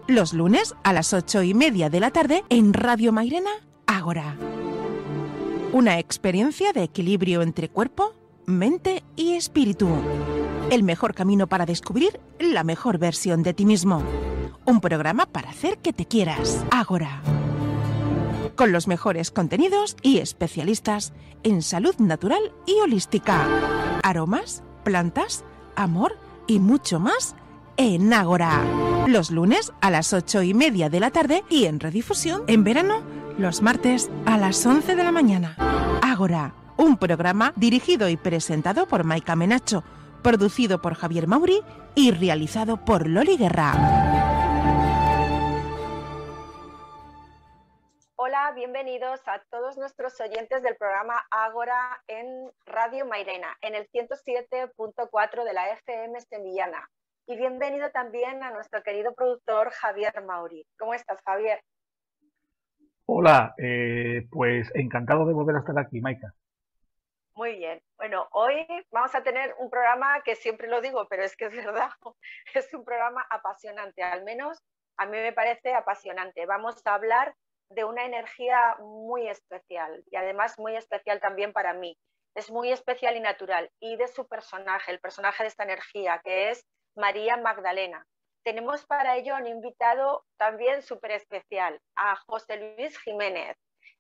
Los lunes a las 8:30 de la tarde en Radio Mairena, Ágora. Una experiencia de equilibrio entre cuerpo, mente y espíritu. El mejor camino para descubrir la mejor versión de ti mismo. Un programa para hacer que te quieras. Ágora. Con los mejores contenidos y especialistas en salud natural y holística. Aromas, plantas, amor y mucho más en Ágora. Los lunes a las 8:30 de la tarde y en redifusión en verano los martes a las 11 de la mañana. Ágora, un programa dirigido y presentado por Maika Menacho, producido por Javier Mauri y realizado por Loli Guerra. Hola, bienvenidos a todos nuestros oyentes del programa Ágora en Radio Mairena, en el 107.4 de la FM sevillana. Y bienvenido también a nuestro querido productor Javier Mauri. ¿Cómo estás, Javier? Hola, pues encantado de volver a estar aquí, Maika. Muy bien. Bueno, hoy vamos a tener un programa que siempre lo digo, pero es que es verdad, es un programa apasionante, al menos a mí me parece apasionante. Vamos a hablar de una energía muy especial y además muy especial también para mí. Es muy especial y natural. Y de su personaje, el personaje de esta energía, que es María Magdalena. Tenemos para ello un invitado también súper especial, a José Luis Jiménez.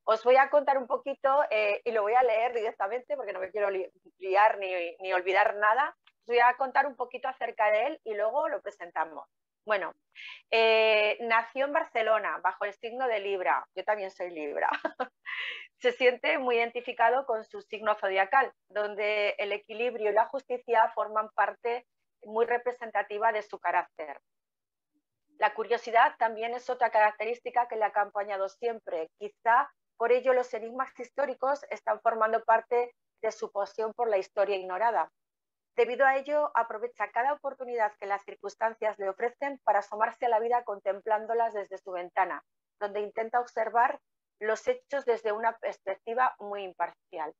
Os voy a contar un poquito y lo voy a leer directamente porque no me quiero liar ni olvidar nada. Os voy a contar un poquito acerca de él y luego lo presentamos. Bueno, nació en Barcelona bajo el signo de Libra. Yo también soy Libra. Se siente muy identificado con su signo zodiacal, donde el equilibrio y la justicia forman parte muy representativa de su carácter. La curiosidad también es otra característica que le ha acompañado siempre. Quizá por ello los enigmas históricos están formando parte de su pasión por la historia ignorada. Debido a ello, aprovecha cada oportunidad que las circunstancias le ofrecen para asomarse a la vida contemplándolas desde su ventana, donde intenta observar los hechos desde una perspectiva muy imparcial.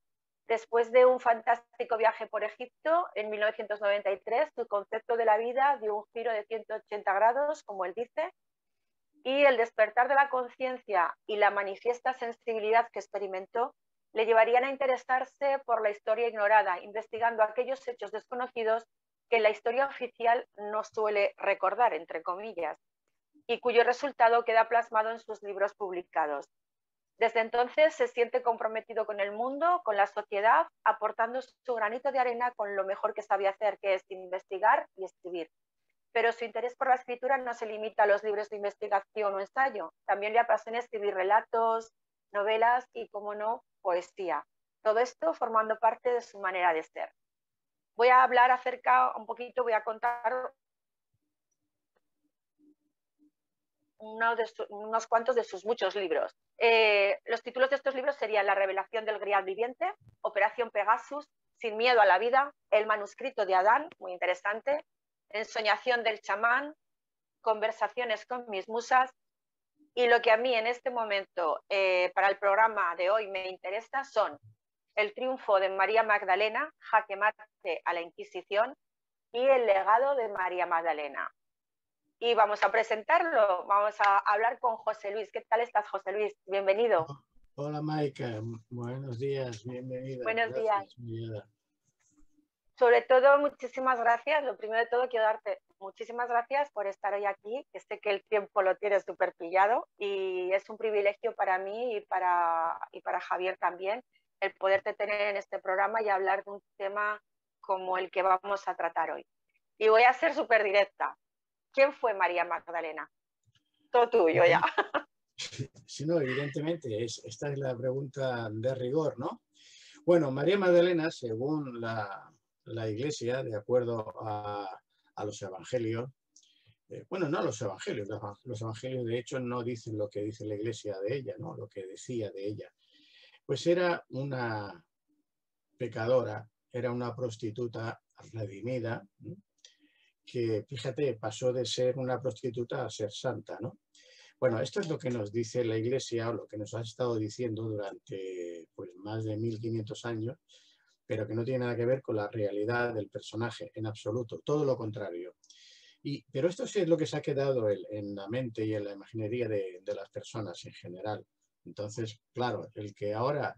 Después de un fantástico viaje por Egipto, en 1993, su concepto de la vida dio un giro de 180 grados, como él dice, y el despertar de la conciencia y la manifiesta sensibilidad que experimentó le llevarían a interesarse por la historia ignorada, investigando aquellos hechos desconocidos que la historia oficial no suele recordar, entre comillas, y cuyo resultado queda plasmado en sus libros publicados. Desde entonces se siente comprometido con el mundo, con la sociedad, aportando su granito de arena con lo mejor que sabía hacer, que es investigar y escribir. Pero su interés por la escritura no se limita a los libros de investigación o ensayo. También le apasiona escribir relatos, novelas y, como no, poesía. Todo esto formando parte de su manera de ser. Voy a hablar voy a contar unos cuantos de sus muchos libros. Los títulos de estos libros serían La revelación del Grial viviente, Operación Pegasus, Sin miedo a la vida, El manuscrito de Adán, muy interesante, Ensoñación del chamán, Conversaciones con mis musas, y lo que a mí en este momento para el programa de hoy me interesa son El triunfo de María Magdalena, Jaque mate a la Inquisición, y El legado de María Magdalena. Y vamos a presentarlo, vamos a hablar con José Luis. ¿Qué tal estás, José Luis? Bienvenido. Hola, Maika. Buenos días, bienvenida. Buenos días. Gracias. Sobre todo, muchísimas gracias. Lo primero de todo, quiero darte muchísimas gracias por estar hoy aquí, que sé que el tiempo lo tienes súper pillado y es un privilegio para mí y para Javier también el poderte tener en este programa y hablar de un tema como el que vamos a tratar hoy. Y voy a ser súper directa. ¿Quién fue María Magdalena? Todo tuyo ya. Sí, no, evidentemente, esta es la pregunta de rigor, ¿no? Bueno, María Magdalena, según la Iglesia, de acuerdo a los evangelios, bueno, no los evangelios de hecho no dicen lo que dice la Iglesia de ella, ¿no? Lo que decía de ella. Pues era una pecadora, era una prostituta redimida, ¿no? Que, fíjate, pasó de ser una prostituta a ser santa, ¿no? Bueno, esto es lo que nos dice la Iglesia, o lo que nos ha estado diciendo durante pues, más de 1500 años, pero que no tiene nada que ver con la realidad del personaje, en absoluto, todo lo contrario. Pero esto sí es lo que se ha quedado en la mente y en la imaginería de las personas en general. Entonces, claro, el que ahora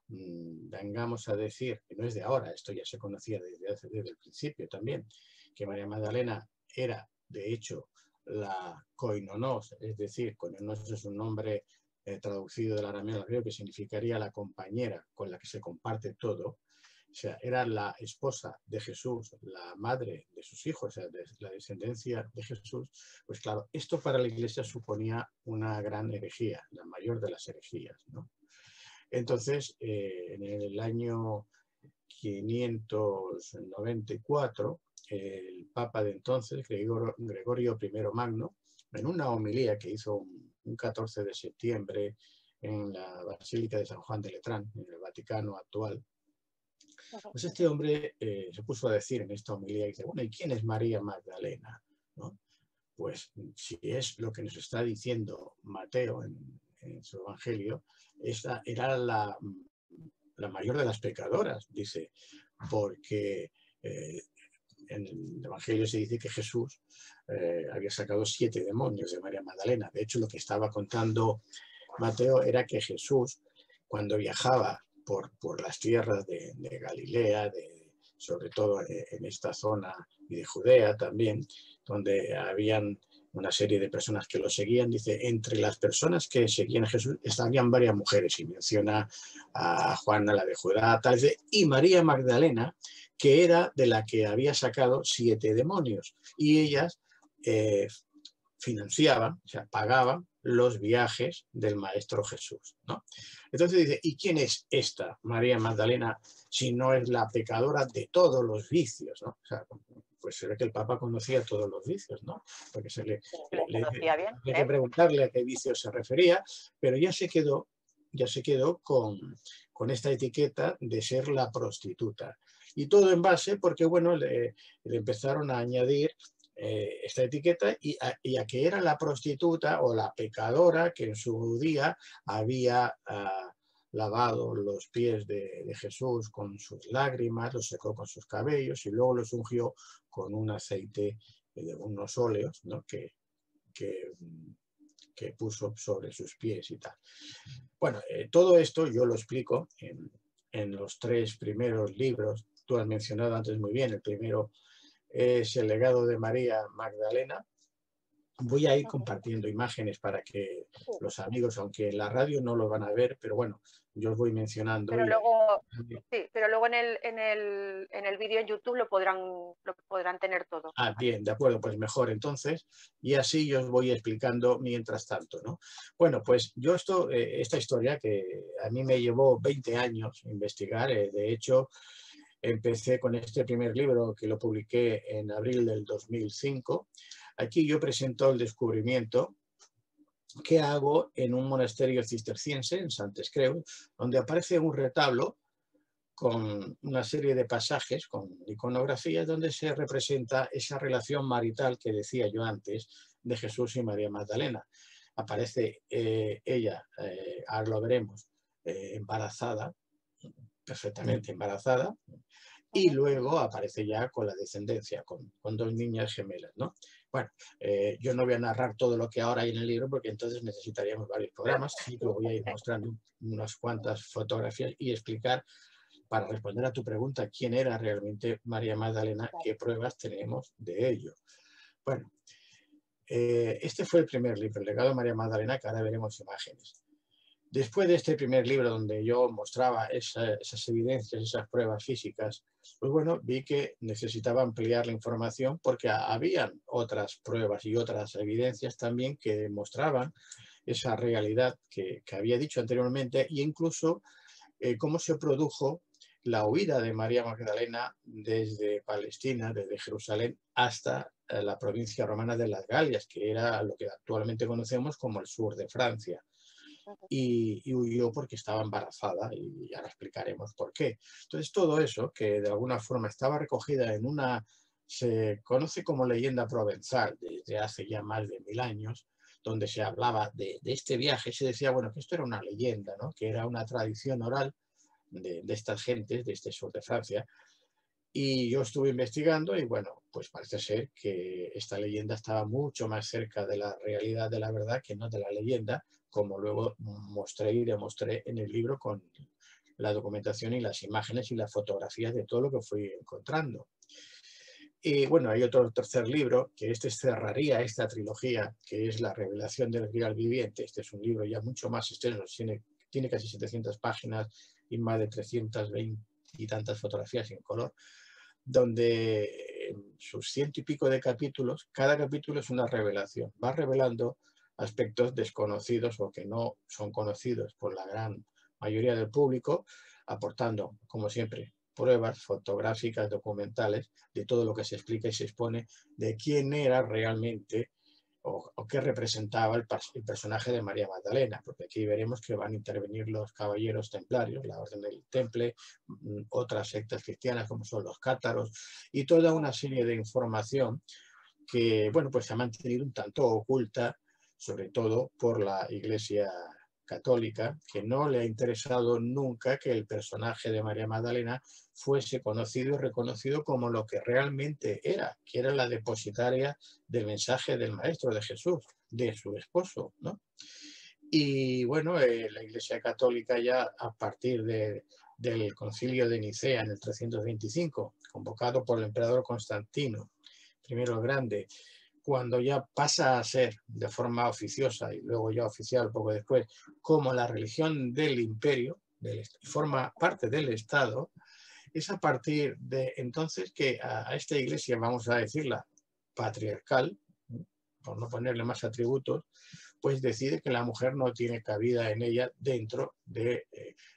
vengamos a decir, que no es de ahora, esto ya se conocía desde el principio también, que María Magdalena era, de hecho, la koinonos, es decir, koinonos es un nombre traducido del arameo al griego que significaría la compañera con la que se comparte todo. O sea, era la esposa de Jesús, la madre de sus hijos, o sea, de la descendencia de Jesús. Pues claro, esto para la Iglesia suponía una gran herejía, la mayor de las herejías, ¿no? Entonces, en el año 594, el Papa de entonces, Gregorio I Magno, en una homilía que hizo un 14 de septiembre en la Basílica de San Juan de Letrán, en el Vaticano actual, pues este hombre se puso a decir en esta homilía, dice, bueno, ¿y quién es María Magdalena? ¿No? Pues si es lo que nos está diciendo Mateo en su Evangelio, esta era la mayor de las pecadoras, dice, porque en el Evangelio se dice que Jesús había sacado 7 demonios de María Magdalena. De hecho, lo que estaba contando Mateo era que Jesús, cuando viajaba por las tierras de Galilea, sobre todo en esta zona, y de Judea también, donde habían una serie de personas que lo seguían, dice, entre las personas que seguían a Jesús estaban varias mujeres, y menciona a Juana, la de Judá, tal vez, y María Magdalena, que era de la que había sacado 7 demonios, y ellas financiaban, o sea, pagaban los viajes del Maestro Jesús, ¿no? Entonces dice, ¿y quién es esta María Magdalena si no es la pecadora de todos los vicios, ¿no? O sea, pues se ve que el Papa conocía todos los vicios, ¿no? Porque hay que preguntarle a qué vicios se refería, pero ya se quedó con esta etiqueta de ser la prostituta. Y todo en base, porque bueno, le empezaron a añadir esta etiqueta y a que era la prostituta o la pecadora que en su día había lavado los pies de Jesús con sus lágrimas, los secó con sus cabellos y luego los ungió con un aceite, unos óleos, ¿no? que puso sobre sus pies y tal. Bueno, todo esto yo lo explico en los 3 primeros libros. Tú has mencionado antes muy bien, el primero es el legado de María Magdalena. Voy a ir compartiendo imágenes para que los amigos, aunque en la radio no lo van a ver, pero bueno, yo os voy mencionando. Pero luego, sí, pero luego en el vídeo en YouTube lo podrán tener todo. Ah, bien, de acuerdo, pues mejor entonces. Y así yo os voy explicando mientras tanto, ¿no? Bueno, pues yo esta historia que a mí me llevó 20 años investigar, de hecho, empecé con este primer libro que lo publiqué en abril del 2005. Aquí yo presento el descubrimiento que hago en un monasterio cisterciense, en Santes Creus, donde aparece un retablo con una serie de pasajes, con iconografías, donde se representa esa relación marital que decía yo antes de Jesús y María Magdalena. Aparece ella, ahora lo veremos, embarazada, perfectamente embarazada, y luego aparece ya con la descendencia, con 2 niñas gemelas, ¿no? Bueno, yo no voy a narrar todo lo que ahora hay en el libro porque entonces necesitaríamos varios programas, sí que voy a ir mostrando unas cuantas fotografías y explicar, para responder a tu pregunta, quién era realmente María Magdalena, qué pruebas tenemos de ello. Bueno, este fue el primer libro, el legado de María Magdalena, que ahora veremos imágenes. Después de este primer libro donde yo mostraba esas evidencias, esas pruebas físicas, pues bueno, vi que necesitaba ampliar la información porque habían otras pruebas y otras evidencias también que demostraban esa realidad que había dicho anteriormente e incluso cómo se produjo la huida de María Magdalena desde Palestina, desde Jerusalén, hasta la provincia romana de las Galias, que era lo que actualmente conocemos como el sur de Francia. Y huyó porque estaba embarazada y ahora explicaremos por qué. Entonces todo eso, que de alguna forma estaba recogida en se conoce como leyenda provenzal desde hace ya más de 1000 años, donde se hablaba de este viaje, se decía, bueno, que esto era una leyenda, ¿no? Que era una tradición oral de estas gentes, de este sur de Francia, Y yo estuve investigando y bueno, pues parece ser que esta leyenda estaba mucho más cerca de la realidad, de la verdad, que no de la leyenda, como luego mostré y demostré en el libro con la documentación y las imágenes y las fotografías de todo lo que fui encontrando. Y bueno, hay otro tercer libro, que este cerraría esta trilogía, que es La revelación del Grial viviente. Este es un libro ya mucho más extenso, tiene casi 700 páginas y más de 320 y tantas fotografías en color, donde en sus 100 y pico de capítulos, cada capítulo es una revelación. Va revelando aspectos desconocidos o que no son conocidos por la gran mayoría del público, aportando, como siempre, pruebas fotográficas, documentales, de todo lo que se explica y se expone de quién era realmente o qué representaba el personaje de María Magdalena, porque aquí veremos que van a intervenir los caballeros templarios, la Orden del Temple, otras sectas cristianas como son los cátaros, y toda una serie de información que, bueno, pues se ha mantenido un tanto oculta, sobre todo por la Iglesia católica, que no le ha interesado nunca que el personaje de María Magdalena fuese conocido y reconocido como lo que realmente era, que era la depositaria del mensaje del Maestro, de Jesús, de su esposo, ¿no? Y bueno, la Iglesia católica ya a partir del Concilio de Nicea en el 325, convocado por el emperador Constantino I el Grande, cuando ya pasa a ser de forma oficiosa y luego ya oficial poco después, como la religión del imperio, forma parte del Estado, es a partir de entonces que a esta iglesia, vamos a decirla, patriarcal, por no ponerle más atributos, pues decide que la mujer no tiene cabida en ella dentro de,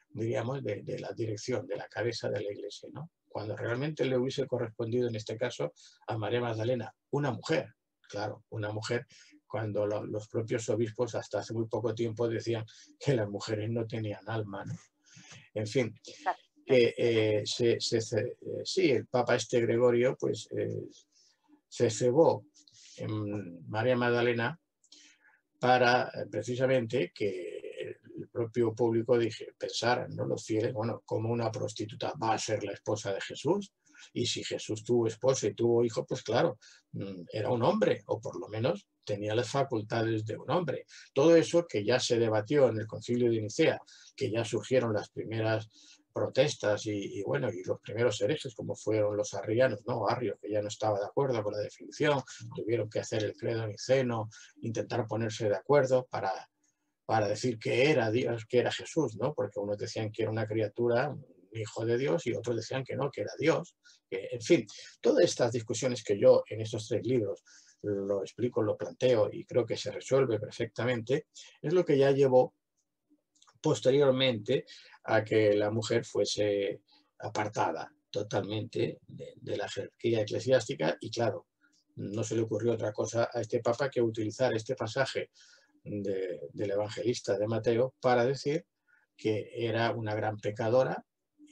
diríamos, de la dirección, de la cabeza de la iglesia, ¿no? Cuando realmente le hubiese correspondido en este caso a María Magdalena, una mujer, claro, una mujer, cuando los propios obispos hasta hace muy poco tiempo decían que las mujeres no tenían alma, ¿no? En fin, que sí, el Papa Gregorio pues se cebó en María Magdalena para precisamente que el propio público pensara, ¿no? Los fieles, bueno, como una prostituta va a ser la esposa de Jesús, y si Jesús tuvo esposa y tuvo hijo, pues claro, era un hombre, o por lo menos tenía las facultades de un hombre. Todo eso que ya se debatió en el Concilio de Nicea, que ya surgieron las primeras protestas y bueno, y los primeros herejes, como fueron los arrianos, ¿no? Arrio, que ya no estaba de acuerdo con la definición, tuvieron que hacer el credo niceno, intentar ponerse de acuerdo para decir que era Dios, que era Jesús, ¿no? Porque unos decían que era una criatura, un hijo de Dios, y otros decían que no, que era Dios. En fin, todas estas discusiones que yo en estos 3 libros lo explico, lo planteo y creo que se resuelve perfectamente, es lo que ya llevó posteriormente a que la mujer fuese apartada totalmente de la jerarquía eclesiástica, y claro, no se le ocurrió otra cosa a este papa que utilizar este pasaje del evangelista de Mateo para decir que era una gran pecadora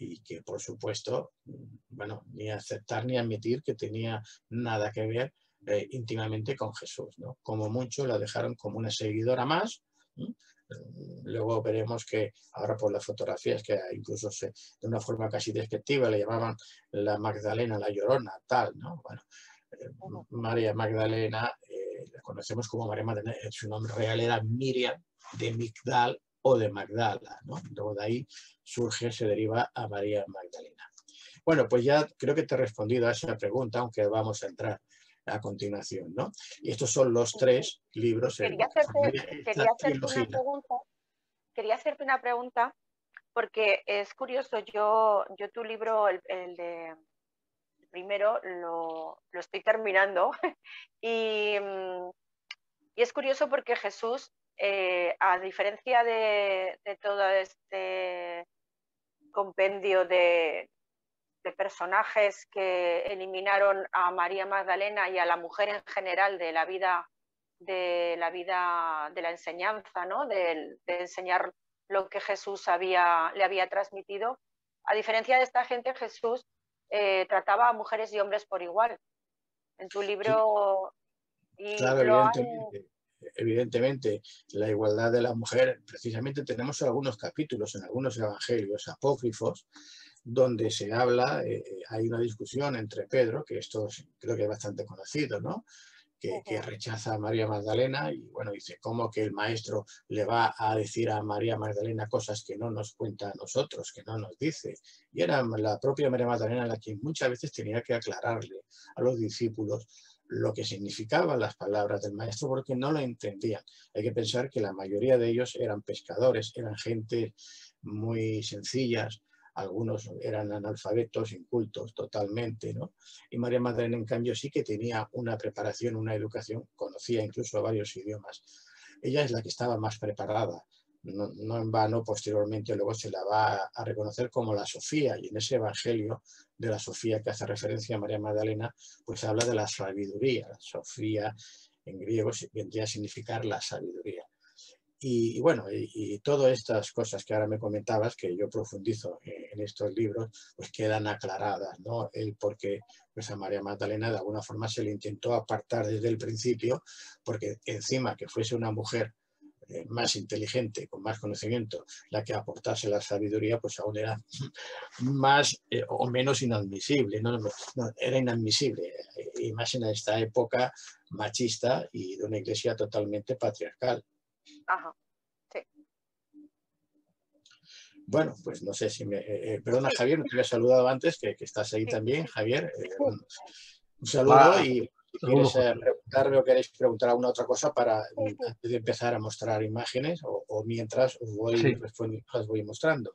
y que por supuesto, bueno, ni aceptar ni admitir que tenía nada que ver íntimamente con Jesús, ¿no? Como mucho la dejaron como una seguidora más. Luego veremos que ahora por las fotografías que incluso de una forma casi despectiva le llamaban la Magdalena, la Llorona, tal, ¿no? Bueno, María Magdalena, la conocemos como María Magdalena, su nombre real era Miriam de Migdal o de Magdala, ¿no? Luego de ahí surge, se deriva a María Magdalena. Bueno, pues ya creo que te he respondido a esa pregunta, aunque vamos a entrar a continuación, ¿no? Y estos son los 3 libros. Quería hacerte una pregunta, porque es curioso, yo tu libro, el primero, lo estoy terminando y es curioso porque Jesús, a diferencia de todo este compendio de personajes que eliminaron a María Magdalena y a la mujer en general de la enseñanza, ¿no? de enseñar lo que Jesús le había transmitido. A diferencia de esta gente, Jesús trataba a mujeres y hombres por igual. En tu libro... Sí. Claro, evidentemente, la igualdad de la mujer, precisamente tenemos algunos capítulos en algunos evangelios apócrifos donde se habla, hay una discusión entre Pedro, que esto creo que es bastante conocido, ¿no? Que rechaza a María Magdalena y bueno, dice, ¿cómo que el maestro le va a decir a María Magdalena cosas que no nos cuenta a nosotros, que no nos dice? Y era la propia María Magdalena la que muchas veces tenía que aclararle a los discípulos lo que significaban las palabras del maestro porque no lo entendían. Hay que pensar que la mayoría de ellos eran pescadores, eran gente muy sencillas, algunos eran analfabetos, incultos totalmente, ¿no? Y María Magdalena, en cambio, sí que tenía una preparación, una educación, conocía incluso varios idiomas. Ella es la que estaba más preparada. No en vano, posteriormente luego se la va a reconocer como la Sofía, y en ese evangelio de la Sofía que hace referencia a María Magdalena, pues habla de la sabiduría. La Sofía en griego vendría a significar la sabiduría. Y bueno, y todas estas cosas que ahora me comentabas, que yo profundizo en estos libros, pues quedan aclaradas, ¿no? El por qué pues a María Magdalena de alguna forma se le intentó apartar desde el principio, porque encima que fuese una mujer más inteligente, con más conocimiento, la que aportase la sabiduría, pues aún era más o menos inadmisible, ¿no? No, era inadmisible, y más en esta época machista y de una iglesia totalmente patriarcal. Ajá, sí. Bueno, pues no sé si me... perdona, Javier, no te había saludado antes, que estás ahí también, Javier. Un saludo y si quieres preguntarme o queréis preguntar alguna otra cosa para antes de empezar a mostrar imágenes o mientras os voy respondiendo, os voy mostrando.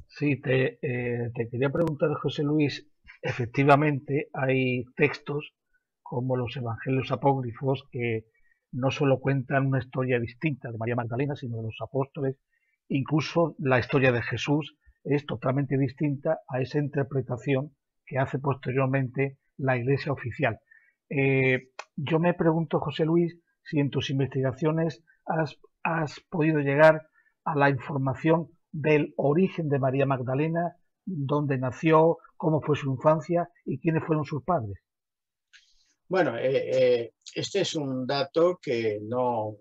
Sí, te quería preguntar, José Luis, efectivamente hay textos como los evangelios apócrifos que no solo cuentan una historia distinta de María Magdalena, sino de los apóstoles, incluso la historia de Jesús es totalmente distinta a esa interpretación que hace posteriormente la Iglesia oficial. Yo me pregunto, José Luis, si en tus investigaciones has podido llegar a la información del origen de María Magdalena, dónde nació, cómo fue su infancia y quiénes fueron sus padres. Bueno, este es un dato que no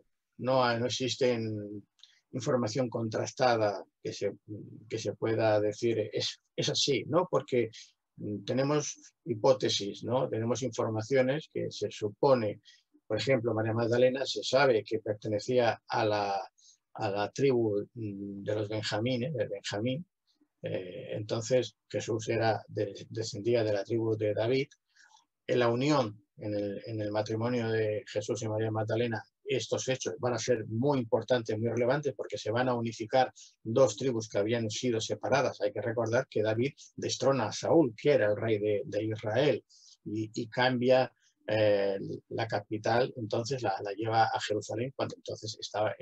existe en información contrastada que se pueda decir es así, ¿no? Porque tenemos hipótesis, ¿no? Tenemos informaciones que se supone, por ejemplo, María Magdalena se sabe que pertenecía a la tribu de los benjamines, de Benjamín. Entonces Jesús descendía de la tribu de David. En la unión, en el matrimonio de Jesús y María Magdalena, estos hechos van a ser muy importantes, muy relevantes, porque se van a unificar dos tribus que habían sido separadas. Hay que recordar que David destrona a Saúl, que era el rey de Israel, y cambia la capital, entonces la lleva a Jerusalén, cuando entonces estaba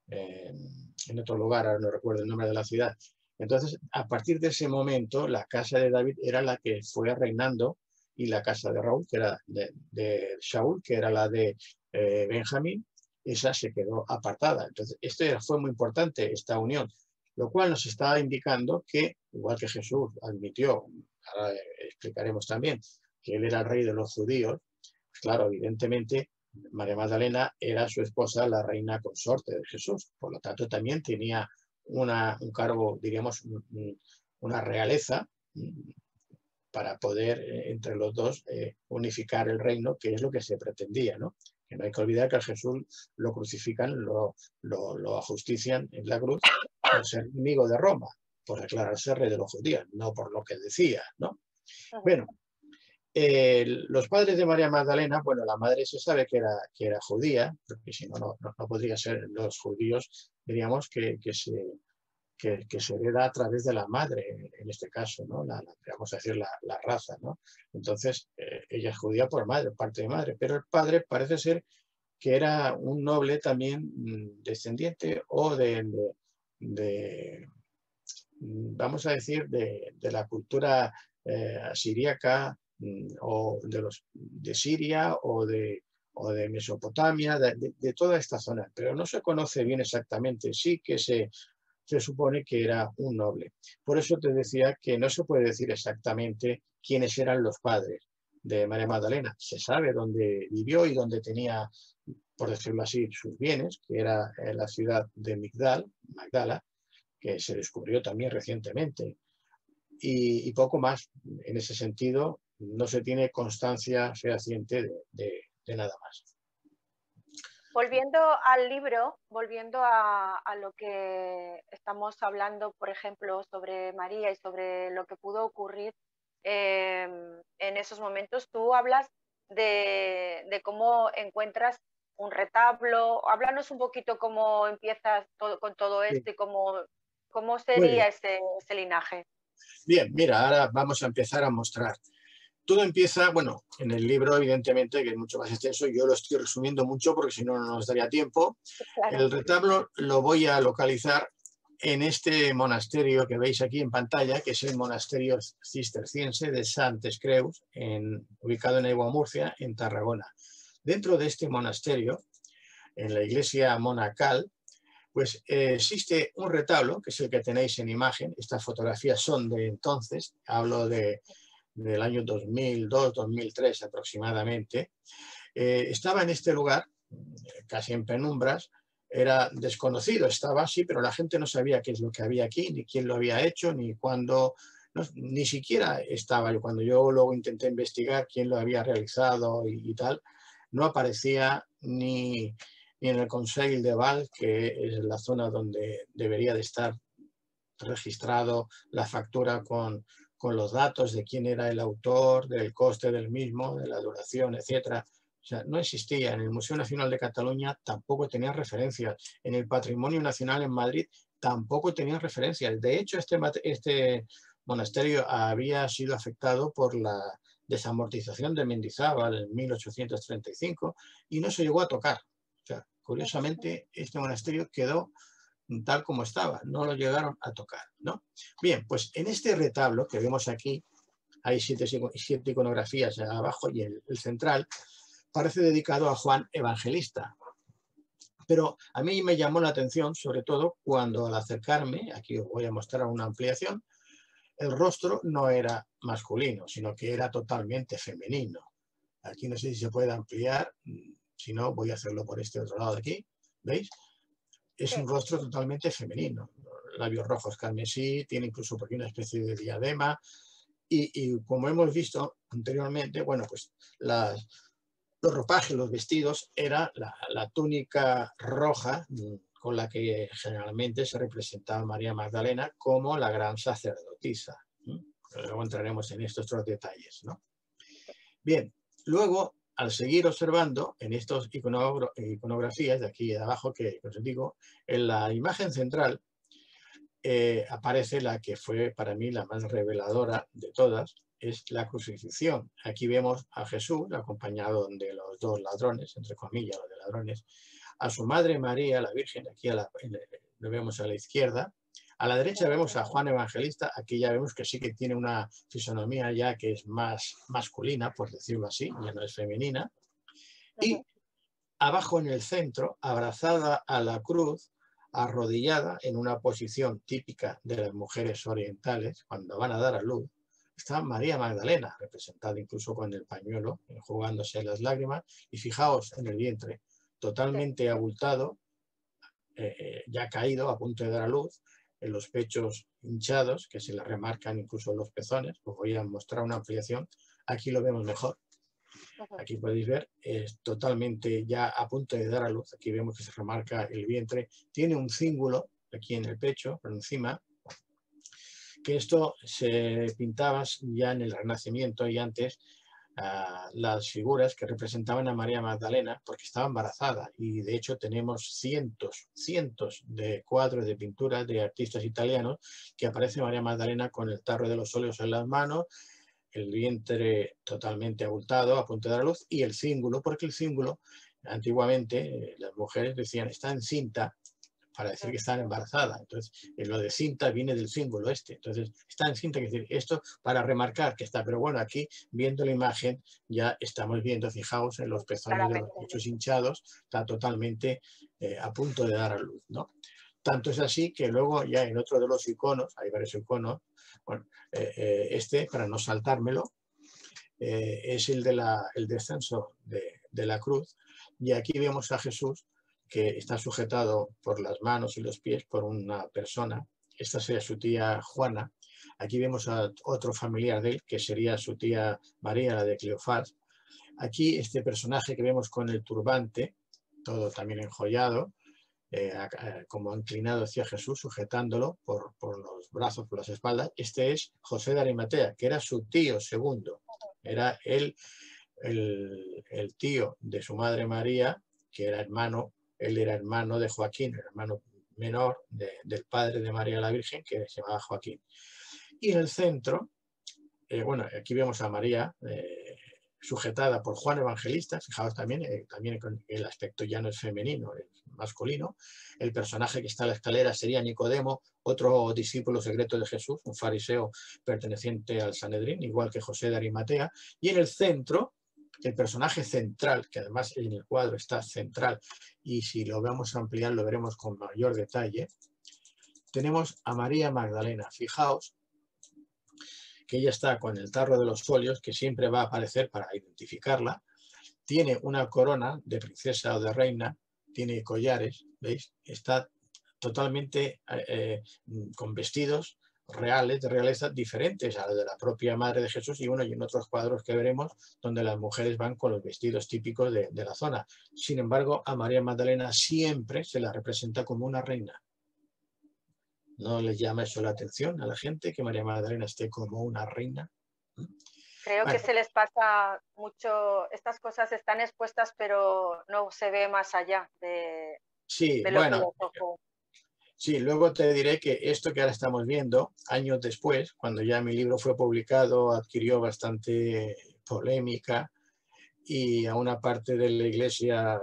en otro lugar, ahora no recuerdo el nombre de la ciudad. Entonces, a partir de ese momento, la casa de David era la que fue reinando, y la casa de Raúl, que era de Saúl, que era la de Benjamín, esa se quedó apartada. Entonces, esto fue muy importante, esta unión, lo cual nos está indicando que, igual que Jesús admitió, ahora explicaremos también, que él era el rey de los judíos, pues claro, evidentemente, María Magdalena era su esposa, la reina consorte de Jesús. Por lo tanto, también tenía un cargo, diríamos, una realeza para poder entre los dos unificar el reino, que es lo que se pretendía, ¿no? Que no hay que olvidar que a Jesús lo crucifican, lo ajustician en la cruz por ser enemigo de Roma, por declararse rey de los judíos, no por lo que decía, ¿no? Bueno, los padres de María Magdalena, bueno, la madre se sabe que era judía, porque si no podría ser los judíos, diríamos que se hereda a través de la madre, en este caso, ¿no? Vamos a decir la raza, ¿no? Entonces, ella es judía por parte de madre, pero el padre parece ser que era un noble también descendiente o vamos a decir, de la cultura siríaca o de Siria o de Mesopotamia, de toda esta zona, pero no se conoce bien exactamente. Sí que se supone que era un noble. Por eso te decía que no se puede decir exactamente quiénes eran los padres de María Magdalena. Se sabe dónde vivió y dónde tenía, por decirlo así, sus bienes, que era en la ciudad de Magdala, que se descubrió también recientemente. y poco más. En ese sentido, no se tiene constancia fehaciente de nada más. Volviendo al libro, volviendo a lo que estamos hablando, por ejemplo, sobre María y sobre lo que pudo ocurrir en esos momentos, tú hablas de cómo encuentras un retablo. Háblanos un poquito cómo empiezas con todo Sí. esto y cómo Muy bien. sería ese linaje. Bien, mira, ahora vamos a empezar a mostrar. Todo empieza, bueno, en el libro, evidentemente, que es mucho más extenso, yo lo estoy resumiendo mucho porque si no, no nos daría tiempo. Claro. El retablo lo voy a localizar en este monasterio que veis aquí en pantalla, que es el monasterio cisterciense de Santes Creus, ubicado en Aigua Murcia, en Tarragona. Dentro de este monasterio, en la iglesia monacal, pues existe un retablo, que es el que tenéis en imagen. Estas fotografías son de entonces, hablo del año 2002-2003 aproximadamente. Estaba en este lugar, casi en penumbras, era desconocido, estaba así, pero la gente no sabía qué es lo que había aquí, ni quién lo había hecho, ni cuándo, ni siquiera estaba. Cuando yo luego intenté investigar quién lo había realizado y tal, no aparecía ni en el Consell de Val, que es la zona donde debería de estar registrado la factura con los datos de quién era el autor, del coste del mismo, de la duración, etc. O sea, no existía. En el Museo Nacional de Cataluña tampoco tenía referencias. En el Patrimonio Nacional en Madrid tampoco tenía referencias. De hecho, este monasterio había sido afectado por la desamortización de Mendizábal en 1835 y no se llegó a tocar. O sea, curiosamente, este monasterio quedó tal como estaba, no lo llegaron a tocar, ¿no? Bien, pues en este retablo que vemos aquí, hay siete iconografías abajo y el central parece dedicado a Juan Evangelista. Pero a mí me llamó la atención, sobre todo, cuando al acercarme, aquí os voy a mostrar una ampliación, el rostro no era masculino, sino que era totalmente femenino. Aquí no sé si se puede ampliar, si no voy a hacerlo por este otro lado de aquí, ¿veis? Es un rostro totalmente femenino, labios rojos carmesí, tiene incluso por aquí una especie de diadema y como hemos visto anteriormente, bueno, pues los ropajes, los vestidos, era la túnica roja con la que generalmente se representaba a María Magdalena como la gran sacerdotisa. Luego entraremos en estos otros detalles, ¿no? Bien, luego, al seguir observando en estas iconografías de aquí de abajo, que os digo, en la imagen central aparece la que fue para mí la más reveladora de todas, es la crucifixión. Aquí vemos a Jesús acompañado de los dos ladrones, entre comillas, los de ladrones, a su madre María, la Virgen, aquí lo vemos a la izquierda. A la derecha vemos a Juan Evangelista, aquí ya vemos que sí que tiene una fisonomía ya que es más masculina, por decirlo así, ya no es femenina. Y abajo en el centro, abrazada a la cruz, arrodillada en una posición típica de las mujeres orientales cuando van a dar a luz, está María Magdalena, representada incluso con el pañuelo, jugándose las lágrimas, y fijaos en el vientre, totalmente abultado, ya caído, a punto de dar a luz, en los pechos hinchados, que se le remarcan incluso los pezones. Os voy a mostrar una ampliación, aquí lo vemos mejor. Aquí podéis ver, es totalmente ya a punto de dar a luz. Aquí vemos que se remarca el vientre. Tiene un cíngulo aquí en el pecho, por encima, que esto se pintaba ya en el Renacimiento y antes las figuras que representaban a María Magdalena porque estaba embarazada. Y de hecho tenemos cientos de cuadros de pinturas de artistas italianos que aparece María Magdalena con el tarro de los óleos en las manos, el vientre totalmente abultado, a punto de dar a luz, y el cíngulo, porque el cíngulo, antiguamente las mujeres decían está encinta para decir que están embarazadas. Entonces, lo de cinta viene del cíngulo este. Entonces, está encinta, es decir, esto para remarcar que está. Pero bueno, aquí, viendo la imagen, ya estamos viendo, fijaos en los pezones de los pechos hinchados, está totalmente a punto de dar a luz, ¿no? Tanto es así que luego ya en otro de los iconos, hay varios iconos, bueno, para no saltármelo, es el descenso de la cruz, y aquí vemos a Jesús que está sujetado por las manos y los pies por una persona. Esta sería su tía Juana, Aquí vemos a otro familiar de él, que sería su tía María, la de Cleofás. Aquí este personaje que vemos con el turbante, todo también enjollado, como inclinado hacia Jesús, sujetándolo por los brazos, por las espaldas. Este es José de Arimatea, que era su tío segundo. Era él el tío de su madre María, que era hermano, él era hermano de Joaquín, el hermano menor del padre de María la Virgen, que se llamaba Joaquín. Y en el centro, bueno, aquí vemos a María sujetada por Juan Evangelista, fijaos también con el aspecto ya no es femenino, es masculino. El personaje que está en la escalera sería Nicodemo, otro discípulo secreto de Jesús, un fariseo perteneciente al Sanedrín, igual que José de Arimatea. Y en el centro, el personaje central, que además en el cuadro está central, y si lo vamos a ampliar lo veremos con mayor detalle, tenemos a María Magdalena. Fijaos que ella está con el tarro de los folios, que siempre va a aparecer para identificarla. Tiene una corona de princesa o de reina, tiene collares, ¿veis? Está totalmente con vestidos reales, de realeza, diferentes a los de la propia Madre de Jesús, y bueno, y en otros cuadros que veremos donde las mujeres van con los vestidos típicos de la zona. Sin embargo, a María Magdalena siempre se la representa como una reina. ¿No les llama eso la atención a la gente, que María Magdalena esté como una reina? Creo que se les pasa mucho, estas cosas están expuestas, pero no se ve más allá de lo que los ojos. Sí, luego te diré que esto que ahora estamos viendo, años después, cuando ya mi libro fue publicado, adquirió bastante polémica, y a una parte de la Iglesia,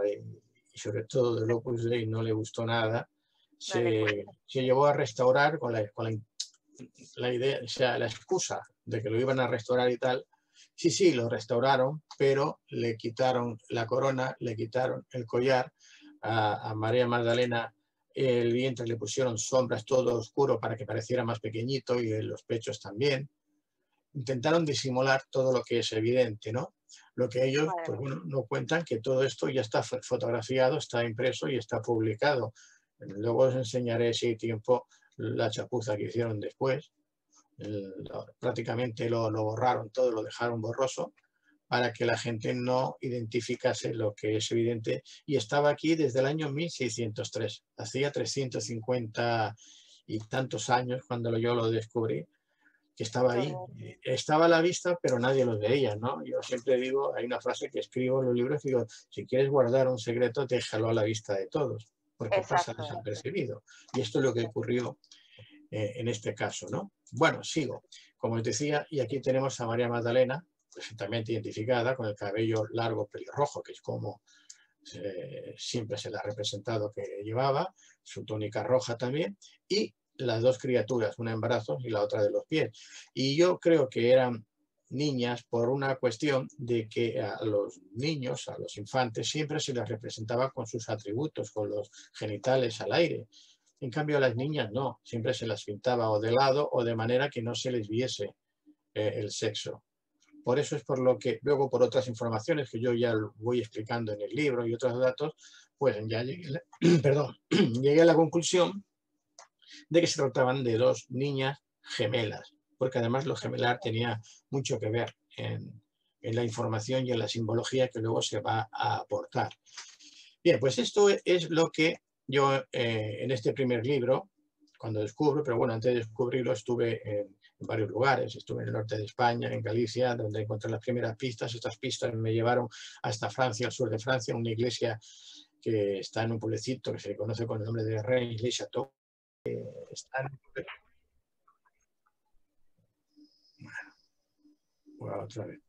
y sobre todo del Opus Dei, no le gustó nada. Se llevó a restaurar con la idea, o sea, la excusa de que lo iban a restaurar y tal. Sí, lo restauraron, pero le quitaron la corona, le quitaron el collar. A María Magdalena el vientre le pusieron sombras, todo oscuro para que pareciera más pequeñito, y en los pechos también. Intentaron disimular todo lo que es evidente, ¿no? Lo que ellos, pues bueno, no cuentan que todo esto ya está fotografiado, está impreso y está publicado. Luego os enseñaré, si hay tiempo, la chapuza que hicieron después. Prácticamente lo borraron todo, lo dejaron borroso para que la gente no identificase lo que es evidente. Y estaba aquí desde el año 1603, hacía 350 y tantos años cuando yo lo descubrí, que estaba ahí. Estaba a la vista, pero nadie lo veía, ¿no? Yo siempre digo, hay una frase que escribo en los libros, digo, si quieres guardar un secreto, déjalo a la vista de todos, porque pasa desapercibido. Y esto es lo que ocurrió en este caso, ¿no? Bueno, sigo. Como os decía, y aquí tenemos a María Magdalena, perfectamente identificada, con el cabello largo pelirrojo, que es como siempre se le ha representado que llevaba, su túnica roja también, y las dos criaturas, una en brazos y la otra de los pies. Y yo creo que eran niñas por una cuestión de que a los niños, a los infantes, siempre se les representaba con sus atributos, con los genitales al aire. En cambio a las niñas no, siempre se las pintaba o de lado o de manera que no se les viese el sexo. Por eso es por lo que luego, por otras informaciones que yo ya voy explicando en el libro y otros datos, pues ya llegué, llegué a la conclusión de que se trataban de dos niñas gemelas, porque además lo gemelar tenía mucho que ver en la información y en la simbología que luego se va a aportar. Bien, pues esto es lo que yo en este primer libro, cuando descubro, pero bueno, antes de descubrirlo estuve en varios lugares, estuve en el norte de España, en Galicia, donde encontré las primeras pistas. Estas pistas me llevaron hasta Francia, al sur de Francia, una iglesia que está en un pueblecito que se le conoce con el nombre de Reims-le-Château. Bueno, otra vez.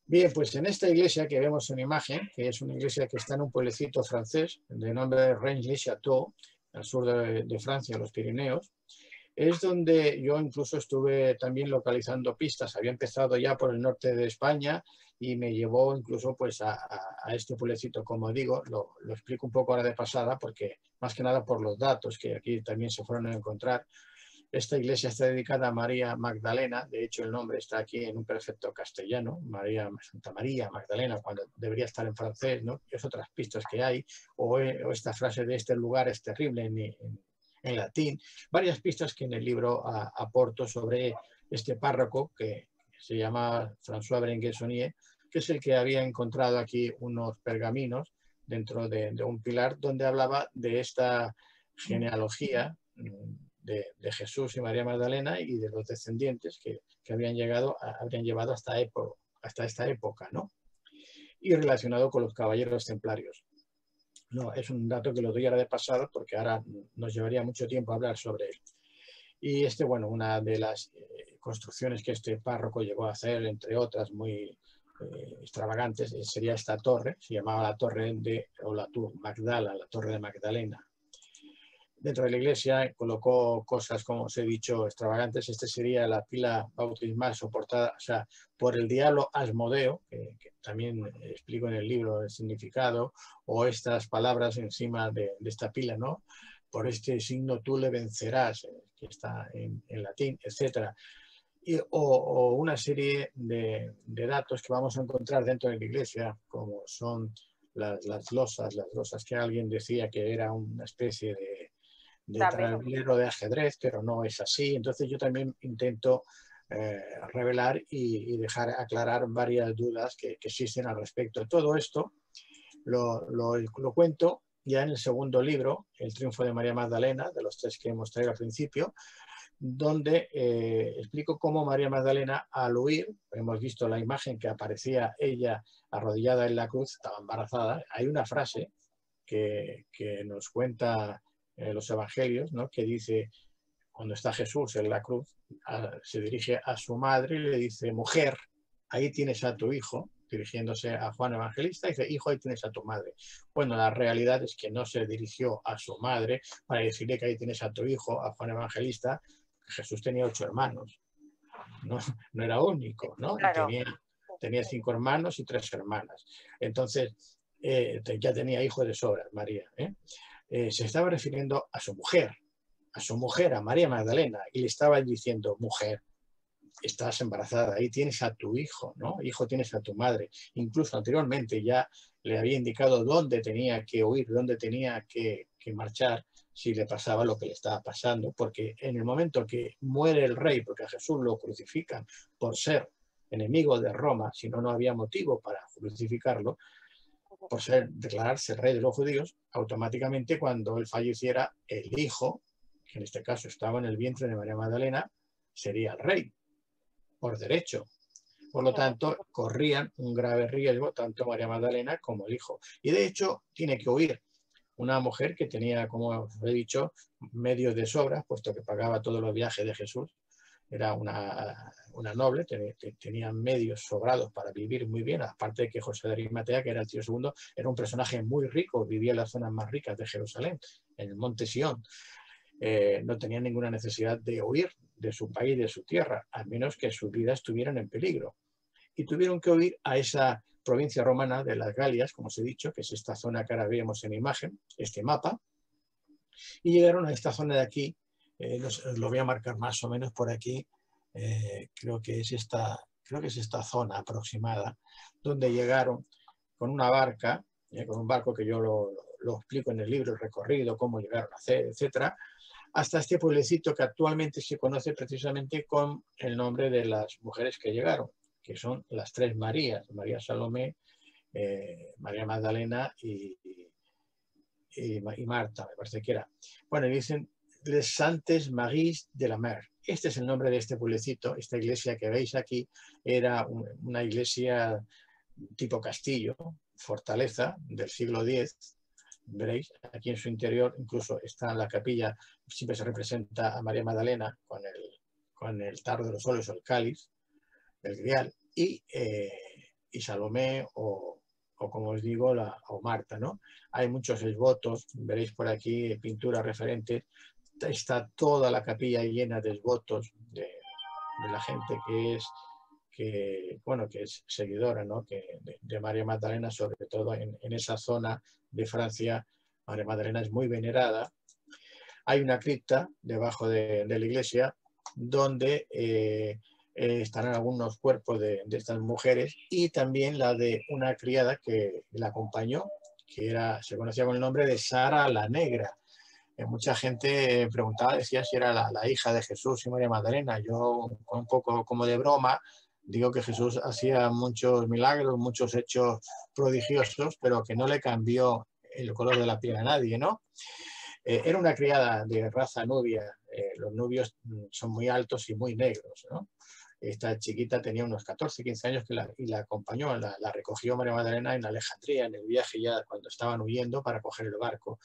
Bien, pues en esta iglesia que vemos en imagen, que es una iglesia que está en un pueblecito francés de nombre Reims-le-Château, al sur de Francia, los Pirineos, es donde yo incluso estuve también localizando pistas. Había empezado ya por el norte de España y me llevó incluso pues a este pueblecito, como digo, lo explico un poco ahora de pasada, porque más que nada por los datos que aquí también se fueron a encontrar. Esta iglesia está dedicada a María Magdalena, de hecho el nombre está aquí en un perfecto castellano, Santa María Magdalena, cuando debería estar en francés, ¿no? Es otras pistas que hay, o esta frase de este lugar es terrible en en latín, varias pistas que en el libro aporto sobre este párroco que se llama François Berenguer-Saunier, que es el que había encontrado aquí unos pergaminos dentro de un pilar donde hablaba de esta genealogía de Jesús y María Magdalena y de los descendientes que habrían llevado hasta esta época, ¿no? Y relacionado con los caballeros templarios. No, es un dato que lo doy ahora de pasado porque ahora nos llevaría mucho tiempo hablar sobre él. Y bueno, una de las construcciones que este párroco llegó a hacer, entre otras muy extravagantes, sería esta torre, se llamaba la torre la Tour Magdala, la torre de Magdalena. Dentro de la iglesia colocó cosas, como os he dicho, extravagantes. Sería la pila bautismal soportada, o sea, por el diablo Asmodeo, que también explico en el libro el significado, o estas palabras encima de esta pila, ¿no? Por este signo tú le vencerás, que está en latín, etc. O una serie de datos que vamos a encontrar dentro de la iglesia, como son las losas que alguien decía que era una especie de tablero de ajedrez, pero no es así. Entonces yo también intento revelar y dejar aclarar varias dudas que existen al respecto. Todo esto lo cuento ya en el segundo libro, El triunfo de María Magdalena, de los 3 que hemos traído al principio, donde explico cómo María Magdalena, al huir, hemos visto la imagen que aparecía ella arrodillada en la cruz, estaba embarazada. Hay una frase que nos cuenta los evangelios, ¿no? Que dice, cuando está Jesús en la cruz, se dirige a su madre y le dice, mujer, ahí tienes a tu hijo, dirigiéndose a Juan Evangelista, y dice, hijo, ahí tienes a tu madre. Bueno, la realidad es que no se dirigió a su madre para decirle que ahí tienes a tu hijo, a Juan Evangelista. Jesús tenía 8 hermanos, no era único, ¿no? Claro. Tenía 5 hermanos y 3 hermanas. Entonces, ya tenía hijos de sobra, María, se estaba refiriendo a su mujer, a María Magdalena, y le estaba diciendo, mujer, estás embarazada, ahí tienes a tu hijo, ¿no? Hijo, tienes a tu madre. Incluso anteriormente ya le había indicado dónde tenía que huir, dónde tenía que marchar si le pasaba lo que le estaba pasando, porque en el momento que muere el rey, porque a Jesús lo crucifican por ser enemigo de Roma, si no, no había motivo para crucificarlo, por declararse rey de los judíos, automáticamente cuando él falleciera, el hijo, que en este caso estaba en el vientre de María Magdalena, sería el rey, por derecho. Por lo tanto, corrían un grave riesgo tanto María Magdalena como el hijo. Y de hecho, tiene que huir. Una mujer que tenía, como os he dicho, medios de sobra, puesto que pagaba todos los viajes de Jesús. Era una noble, tenía medios sobrados para vivir muy bien, aparte de que José de Arimatea, que era el tío segundo, era un personaje muy rico, vivía en las zonas más ricas de Jerusalén, en el monte Sión. No tenía ninguna necesidad de huir de su país, de su tierra, a menos que sus vidas estuvieran en peligro. Y tuvieron que huir a esa provincia romana de las Galias, como os he dicho, que es esta zona que ahora vemos en imagen, este mapa, y llegaron a esta zona de aquí. Lo voy a marcar más o menos por aquí, creo que es esta zona aproximada, donde llegaron con una barca, con un barco que yo lo explico en el libro, el recorrido, cómo llegaron a hacer, etcétera, hasta este pueblecito que actualmente se conoce precisamente con el nombre de las mujeres que llegaron, que son las 3 Marías, María Salomé, María Magdalena y Marta, me parece que era. Bueno, dicen Les Santes Maries de la Mer. Este es el nombre de este pueblecito. Esta iglesia que veis aquí era una iglesia tipo castillo, fortaleza del siglo X. Veréis, aquí en su interior incluso está la capilla, siempre se representa a María Magdalena con el tarro de los óleos o el cáliz, el grial, y Salomé o como os digo, o Marta, ¿no? Hay muchos esbotos, veréis por aquí pinturas referentes. Está toda la capilla llena de esbotos de la gente que es seguidora, ¿no? de María Magdalena, sobre todo en esa zona de Francia. María Magdalena es muy venerada. Hay una cripta debajo de la iglesia donde estarán algunos cuerpos de estas mujeres y también la de una criada que la acompañó, que se conocía con el nombre de Sara la Negra. mucha gente preguntaba, decía si era la hija de Jesús y María Magdalena. Yo, un poco como de broma, digo que Jesús hacía muchos milagros, muchos hechos prodigiosos, pero que no le cambió el color de la piel a nadie, ¿no? Era una criada de raza nubia. Los nubios son muy altos y muy negros, ¿no? Esta chiquita tenía unos 14, 15 años y la acompañó, la recogió María Magdalena en Alejandría, en el viaje ya cuando estaban huyendo para coger el barco.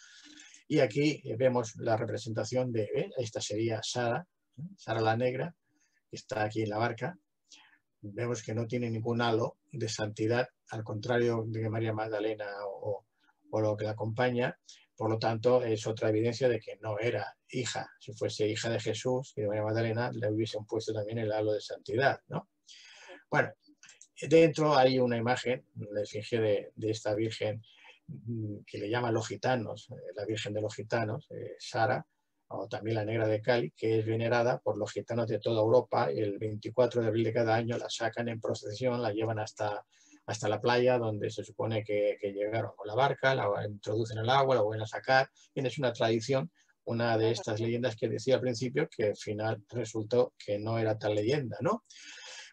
Y aquí vemos la representación de, esta sería Sara, Sara la Negra, que está aquí en la barca. Vemos que no tiene ningún halo de santidad, al contrario de María Magdalena o lo que la acompaña. Por lo tanto, es otra evidencia de que no era hija. Si fuese hija de Jesús y de María Magdalena, le hubiesen puesto también el halo de santidad, ¿no? Bueno, dentro hay una imagen, la esfinge de esta Virgen que le llaman los gitanos, la Virgen de los Gitanos, Sara, o también la Negra de Cali, que es venerada por los gitanos de toda Europa. El 24 de abril de cada año la sacan en procesión, la llevan hasta la playa donde se supone que llegaron con la barca, la introducen al agua, la vuelven a sacar. Y es una tradición, una de estas leyendas que decía al principio, que al final resultó que no era tal leyenda, ¿no?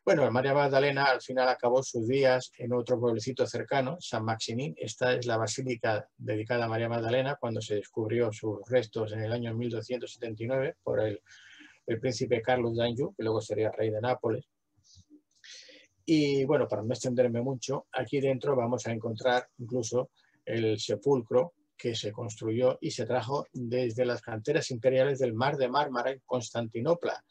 Bueno, María Magdalena al final acabó sus días en otro pueblecito cercano, San Maximín. Esta es la basílica dedicada a María Magdalena cuando se descubrió sus restos en el año 1279 por el príncipe Carlos d'Anjou, que luego sería rey de Nápoles. Y bueno, para no extenderme mucho, aquí dentro vamos a encontrar incluso el sepulcro que se construyó y se trajo desde las canteras imperiales del Mar de Mármara en Constantinopla,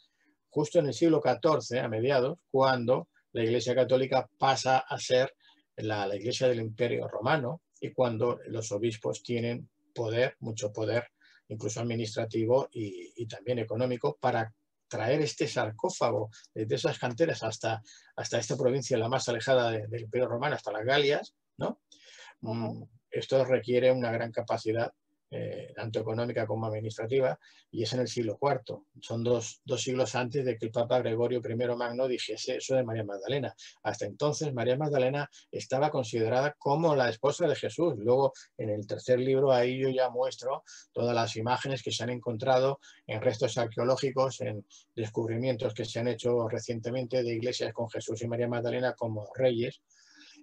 justo en el siglo XIV, a mediados, cuando la Iglesia Católica pasa a ser la Iglesia del Imperio Romano y cuando los obispos tienen poder, mucho poder, incluso administrativo y también económico, para traer este sarcófago desde esas canteras hasta esta provincia, la más alejada del Imperio Romano, hasta las Galias, ¿no? Esto requiere una gran capacidad, tanto económica como administrativa, y es en el siglo IV. Son dos siglos antes de que el Papa Gregorio I Magno dijese eso de María Magdalena. Hasta entonces María Magdalena estaba considerada como la esposa de Jesús. Luego en el tercer libro ahí yo ya muestro todas las imágenes que se han encontrado en restos arqueológicos, en descubrimientos que se han hecho recientemente de iglesias con Jesús y María Magdalena como reyes.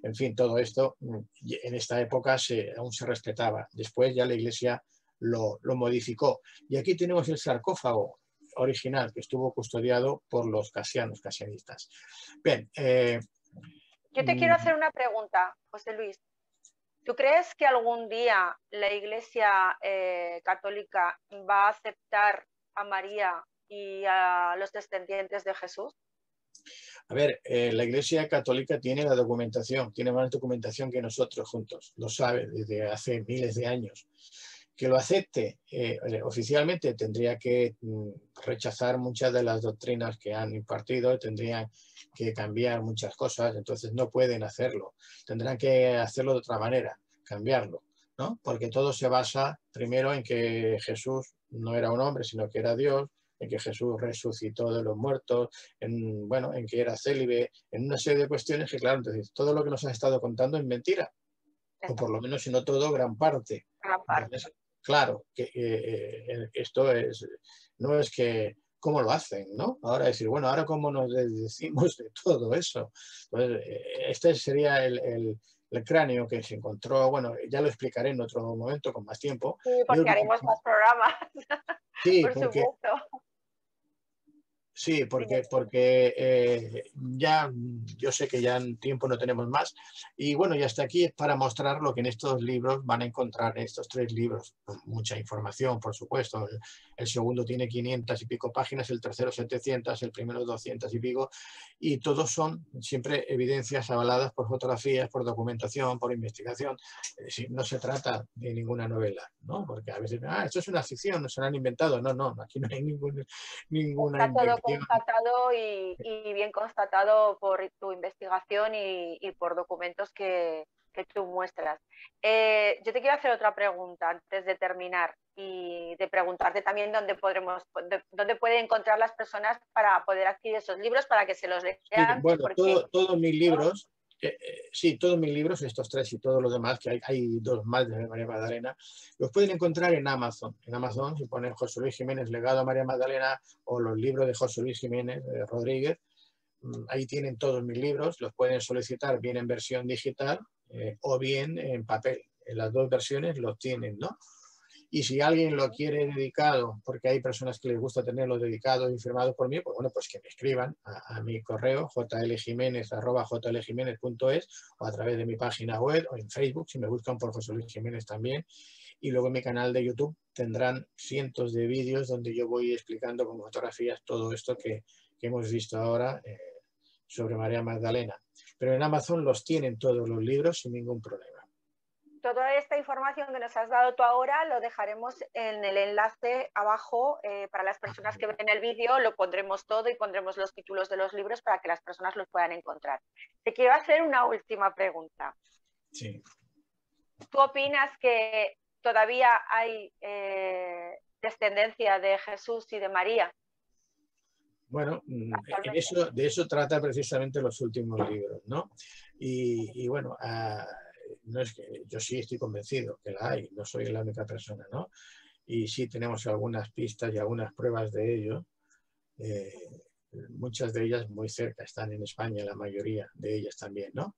En fin, todo esto en esta época aún se respetaba. Después ya la Iglesia lo modificó. Y aquí tenemos el sarcófago original que estuvo custodiado por los casianistas. Bien. Yo te quiero hacer una pregunta, José Luis. ¿Tú crees que algún día la Iglesia Católica va a aceptar a María y a los descendientes de Jesús? A ver, la Iglesia Católica tiene la documentación, tiene más documentación que nosotros juntos, lo sabe desde hace miles de años. Que lo acepte oficialmente tendría que rechazar muchas de las doctrinas que han impartido, tendrían que cambiar muchas cosas, entonces no pueden hacerlo. Tendrán que hacerlo de otra manera, cambiarlo, ¿no? Porque todo se basa primero en que Jesús no era un hombre, sino que era Dios, en que Jesús resucitó de los muertos, en que era célibe, en una serie de cuestiones que, claro, entonces todo lo que nos has estado contando es mentira, o por lo menos, si no todo, gran parte. Entonces, claro, que esto no es que cómo lo hacen, ¿no? Ahora decir, bueno, ahora cómo nos decimos de todo eso. Entonces, este sería el cráneo que se encontró, bueno, ya lo explicaré en otro momento con más tiempo. Sí, porque haremos más programas. Sí, por supuesto. Sí, porque ya yo sé que ya en tiempo no tenemos más y bueno, y hasta aquí es para mostrar lo que en estos libros van a encontrar, en estos 3 libros. Mucha información, por supuesto. El segundo tiene 500 y pico páginas, el tercero 700, el primero 200 y pico, y todos son siempre evidencias avaladas por fotografías, por documentación, por investigación. Es decir, no se trata de ninguna novela, ¿no? Porque a veces, esto es una ficción, no se lo han inventado. No, aquí no hay ninguna Está todo constatado y bien constatado por tu investigación y por documentos que tú muestras. Yo te quiero hacer otra pregunta antes de terminar y de preguntarte también dónde pueden encontrar las personas para poder adquirir esos libros para que se los lean. Sí, bueno, porque... todos mis libros Sí, todos mis libros, estos 3 y todos los demás, que hay 2 más de María Magdalena, los pueden encontrar en Amazon. En Amazon, si ponen José Luis Jiménez, legado a María Magdalena, o los libros de José Luis Jiménez Rodríguez, ahí tienen todos mis libros, los pueden solicitar bien en versión digital o bien en papel. En las 2 versiones los tienen, ¿no? Y si alguien lo quiere dedicado, porque hay personas que les gusta tenerlo dedicado y firmado por mí, pues bueno, pues que me escriban a mi correo jljimenez@jljimenez.es, o a través de mi página web o en Facebook, si me buscan por José Luis Jiménez también. Y luego en mi canal de YouTube tendrán cientos de vídeos donde yo voy explicando con fotografías todo esto que hemos visto ahora sobre María Magdalena. Pero en Amazon los tienen todos los libros sin ningún problema. Toda esta información que nos has dado tú ahora lo dejaremos en el enlace abajo para las personas que ven el vídeo, lo pondremos todo y pondremos los títulos de los libros para que las personas los puedan encontrar. Te quiero hacer una última pregunta. Sí. ¿Tú opinas que todavía hay descendencia de Jesús y de María? Bueno, de eso trata precisamente los últimos libros, ¿no? Y bueno, no es que yo sí estoy convencido que la hay, no soy la única persona, ¿no? Y sí tenemos algunas pistas y algunas pruebas de ello. Muchas de ellas muy cerca, están en España, la mayoría de ellas también, ¿no?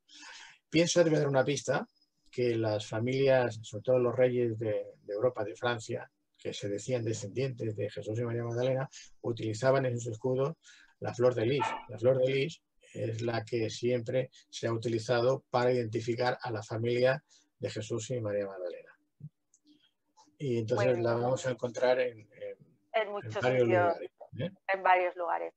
Pienso, te voy a dar una pista, que las familias, sobre todo los reyes de Europa, de Francia, que se decían descendientes de Jesús y María Magdalena, utilizaban en su escudo la flor de lis. La flor de lis es la que siempre se ha utilizado para identificar a la familia de Jesús y María Magdalena. Y entonces la vamos a encontrar en muchos varios sitios, lugares. en varios lugares.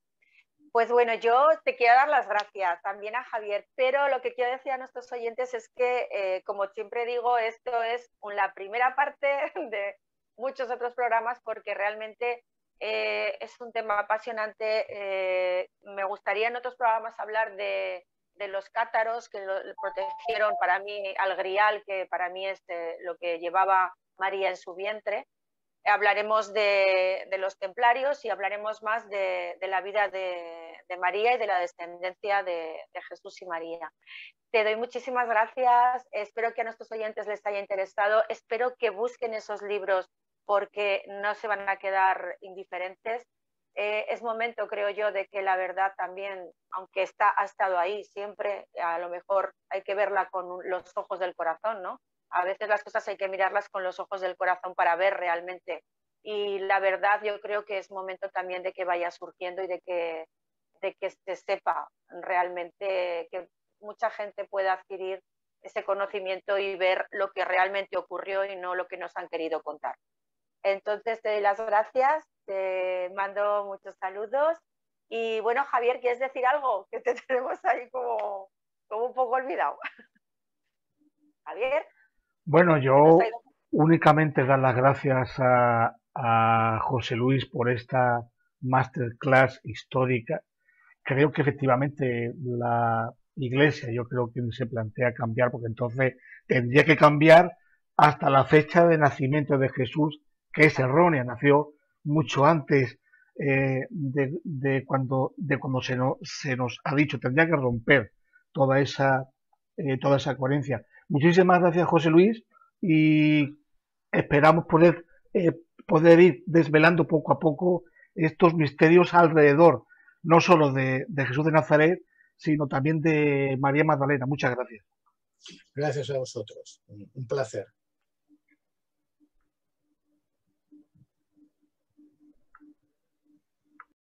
Pues bueno, yo te quiero dar las gracias también a Javier, pero lo que quiero decir a nuestros oyentes es que, como siempre digo, esto es la primera parte de muchos otros programas, porque realmente es un tema apasionante. Me gustaría en otros programas hablar de los cátaros que lo protegieron para mí al grial, que para mí es lo que llevaba María en su vientre. Hablaremos de los templarios y hablaremos más de la vida de María y de la descendencia de Jesús y María. Te doy muchísimas gracias, espero que a nuestros oyentes les haya interesado, espero que busquen esos libros porque no se van a quedar indiferentes. Es momento, creo yo, de que la verdad también, aunque ha estado ahí siempre, a lo mejor hay que verla con los ojos del corazón, ¿no? A veces las cosas hay que mirarlas con los ojos del corazón para ver realmente. Y la verdad yo creo que es momento también de que vaya surgiendo y de que se sepa realmente, que mucha gente pueda adquirir ese conocimiento y ver lo que realmente ocurrió y no lo que nos han querido contar. Entonces te doy las gracias, te mando muchos saludos y bueno, Javier, ¿quieres decir algo? Que te tenemos ahí como un poco olvidado. Javier. Bueno, yo únicamente dar las gracias a José Luis por esta masterclass histórica. Creo que efectivamente la Iglesia, yo creo que se plantea cambiar, porque entonces tendría que cambiar hasta la fecha de nacimiento de Jesús, que es errónea, nació mucho antes de cuando se nos ha dicho. Tendría que romper toda esa coherencia. Muchísimas gracias, José Luis, y esperamos poder ir desvelando poco a poco estos misterios alrededor, no solo de Jesús de Nazaret, sino también de María Magdalena. Muchas gracias. Gracias a vosotros. Un placer.